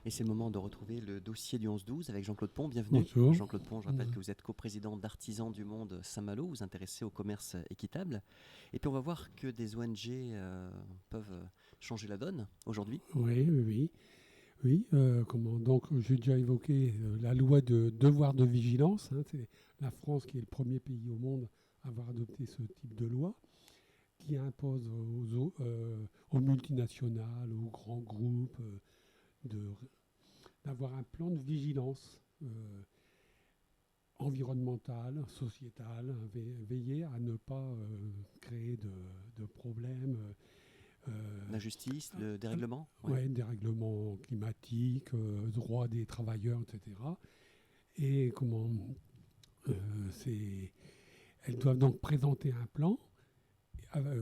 Et c'est le moment de retrouver le dossier du 11-12 avec Jean-Claude Pont. Bienvenue. Bonjour. Jean-Claude Pont, je rappelle que vous êtes coprésident d'Artisans du Monde Saint-Malo, vous vous intéressez au commerce équitable. Et puis on va voir que des ONG peuvent changer la donne aujourd'hui. Oui, oui, oui. Oui, donc j'ai déjà évoqué la loi de devoir de vigilance. C'est la France qui est le premier pays au monde à avoir adopté ce type de loi, qui impose aux multinationales, aux grands groupes, de, d'avoir un plan de vigilance environnementale, sociétale, veiller à ne pas créer de problèmes. L'injustice, le dérèglement. Ouais, dérèglement climatique, droit des travailleurs, etc. Et elles doivent donc présenter un plan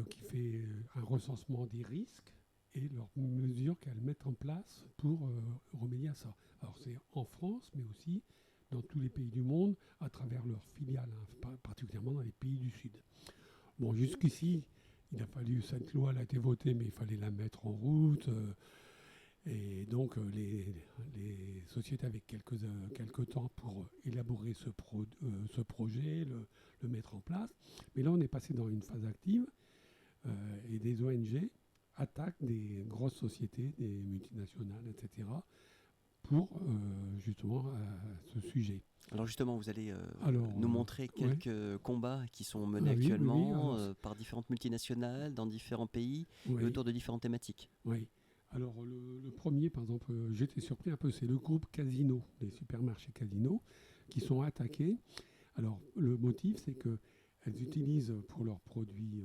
qui fait un recensement des risques et leurs mesures qu'elles mettent en place pour remédier à ça. Alors c'est en France, mais aussi dans tous les pays du monde, à travers leurs filiales, particulièrement dans les pays du Sud. Bon, jusqu'ici, il a fallu, cette loi elle a été votée, mais il fallait la mettre en route. Et donc, les sociétés avaient quelques temps pour élaborer ce projet, le mettre en place. Mais là, on est passé dans une phase active et des ONG attaquent des grosses sociétés, des multinationales, etc., pour justement ce sujet. Alors justement, vous allez Alors, nous montrer quelques combats qui sont menés actuellement par différentes multinationales dans différents pays et autour de différentes thématiques. Oui. Alors le premier, par exemple, j'étais surpris un peu, c'est le groupe Casino, des supermarchés Casino, qui sont attaqués. Alors le motif, c'est qu'elles utilisent pour leurs produits,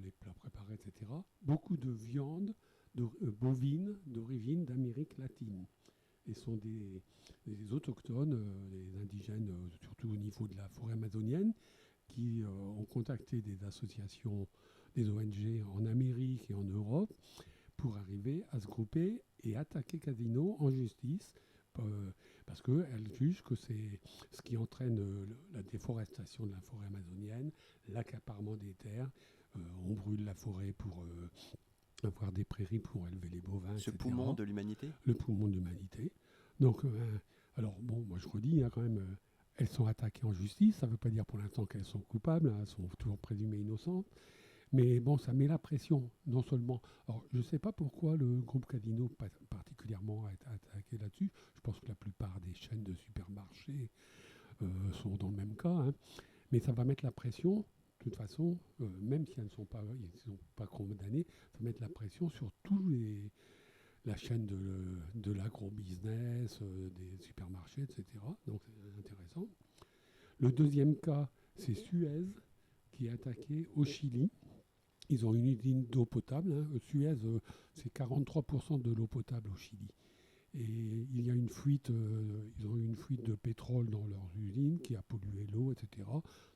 les plats préparés, etc., beaucoup de viande bovine d'origine d'Amérique latine. Et sont des autochtones, des indigènes, surtout au niveau de la forêt amazonienne, qui ont contacté des associations, des ONG en Amérique et en Europe, pour arriver à se grouper et attaquer Casino en justice, parce qu'elles jugent que c'est ce qui entraîne la déforestation de la forêt amazonienne, l'accaparement des terres. On brûle la forêt pour avoir des prairies pour élever les bovins, Ce etc. poumon de l'humanité. Le poumon de l'humanité. Donc, alors bon, moi je redis, il y a quand même, elles sont attaquées en justice. Ça ne veut pas dire pour l'instant qu'elles sont coupables, elles sont toujours présumées innocentes. Mais bon, ça met la pression, non seulement. Alors, je ne sais pas pourquoi le groupe Casino particulièrement a été attaqué là-dessus. Je pense que la plupart des chaînes de supermarchés sont dans le même cas. Mais ça va mettre la pression. De toute façon, même si elles ne sont pas condamnées, ça va mettre la pression sur la chaîne de l'agro-business, des supermarchés, etc. Donc, c'est intéressant. Le deuxième cas, c'est Suez, qui est attaqué au Chili. Ils ont une usine d'eau potable. Suez, c'est 43% de l'eau potable au Chili. Et il y a une fuite, ils ont eu une fuite de pétrole dans leur usine qui a pollué l'eau, etc.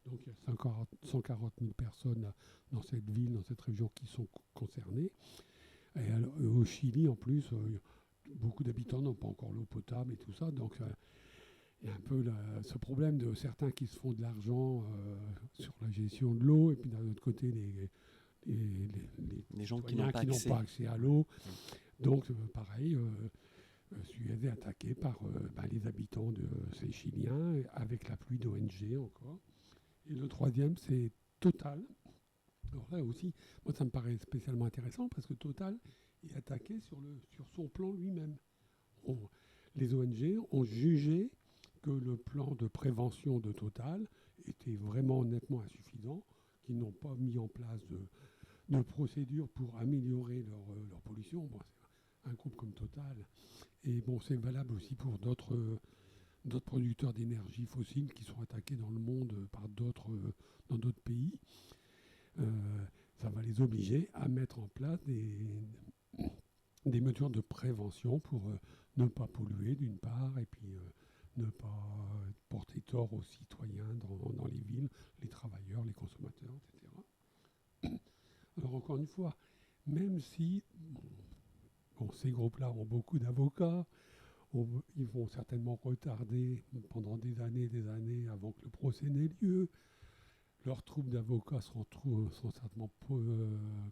Donc il y a 140 000 personnes dans cette ville, dans cette région qui sont concernées. Et alors, au Chili, en plus, beaucoup d'habitants n'ont pas encore l'eau potable et tout ça. Donc il y a un peu ce problème de certains qui se font de l'argent sur la gestion de l'eau, et puis d'un autre côté, les gens qui n'ont pas accès à l'eau. Donc, pareil, Suez est attaqué par les habitants de ces Chiliens, avec la pluie d'ONG encore. Et le troisième, c'est Total. Alors là aussi, moi, ça me paraît spécialement intéressant, parce que Total est attaqué sur son plan lui-même. Les ONG ont jugé que le plan de prévention de Total était vraiment nettement insuffisant, qu'ils n'ont pas mis en place de procédures pour améliorer leur pollution. Bon, c'est un groupe comme Total. Et bon, c'est valable aussi pour d'autres producteurs d'énergie fossile qui sont attaqués dans le monde dans d'autres pays. Ça va les obliger à mettre en place des mesures de prévention pour ne pas polluer d'une part, et puis ne pas porter tort aux citoyens dans les villes, les travailleurs, les consommateurs, etc. Alors encore une fois, même si ces groupes-là ont beaucoup d'avocats, ils vont certainement retarder pendant des années avant que le procès n'ait lieu. Leurs troupes d'avocats seront certainement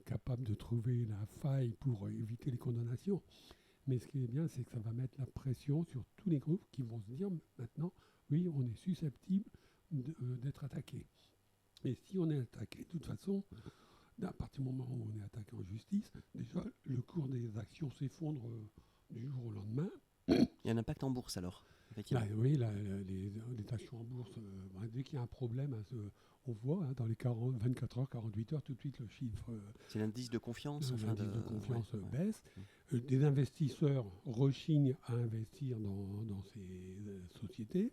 capables de trouver la faille pour éviter les condamnations. Mais ce qui est bien, c'est que ça va mettre la pression sur tous les groupes qui vont se dire maintenant, oui, on est susceptible d'être attaqué. Et si on est attaqué, de toute façon, à partir du moment où on est attaqué en justice, déjà, le cours des actions s'effondre du jour au lendemain. Il y a un impact en bourse alors, effectivement. Oui, les actions en bourse, dès qu'il y a un problème, on voit dans les 24 heures, 48 heures, tout de suite le chiffre. C'est l'indice de confiance. L'indice de confiance baisse. Des investisseurs rechignent à investir dans ces sociétés.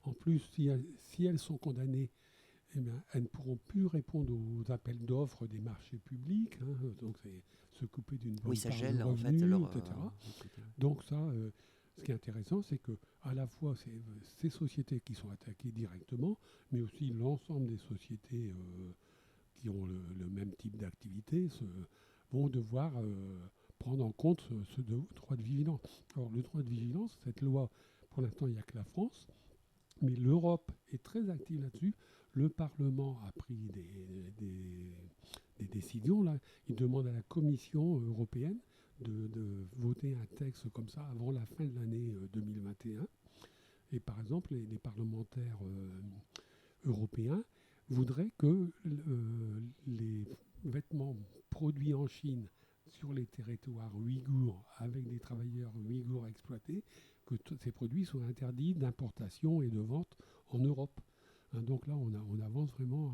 En plus, si elles sont condamnées, eh bien, elles ne pourront plus répondre aux appels d'offres des marchés publics. Donc, c'est se couper d'une bonne ça part gèle de en fait revenus, leur. etc. Donc ça, ce qui est intéressant, c'est que à la fois ces sociétés qui sont attaquées directement, mais aussi l'ensemble des sociétés qui ont le même type d'activité vont devoir prendre en compte ce droit de vigilance. Alors le droit de vigilance, cette loi, pour l'instant, il n'y a que la France, mais l'Europe est très active là-dessus. Le Parlement a pris des décisions. Là. Il demande à la Commission européenne de voter un texte comme ça avant la fin de l'année 2021. Et par exemple, les parlementaires européens voudraient que les vêtements produits en Chine sur les territoires ouïghours avec des travailleurs ouïghours exploités, que ces produits soient interdits d'importation et de vente en Europe. Donc là, on avance vraiment.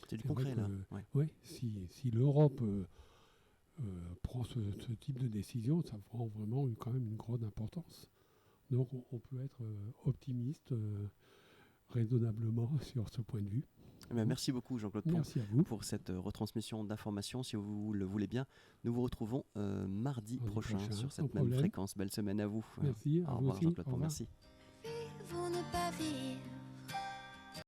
C'est du concret, là. Ouais, si l'Europe prend ce type de décision, ça prend vraiment quand même une grande importance. Donc on peut être optimiste raisonnablement sur ce point de vue. Merci beaucoup Jean-Claude pour cette retransmission d'informations. Si vous le voulez bien, nous vous retrouvons mardi prochain sur cette même fréquence. Belle semaine à vous. Merci. Au revoir Jean-Claude. Merci. Vivre ou ne pas vivre.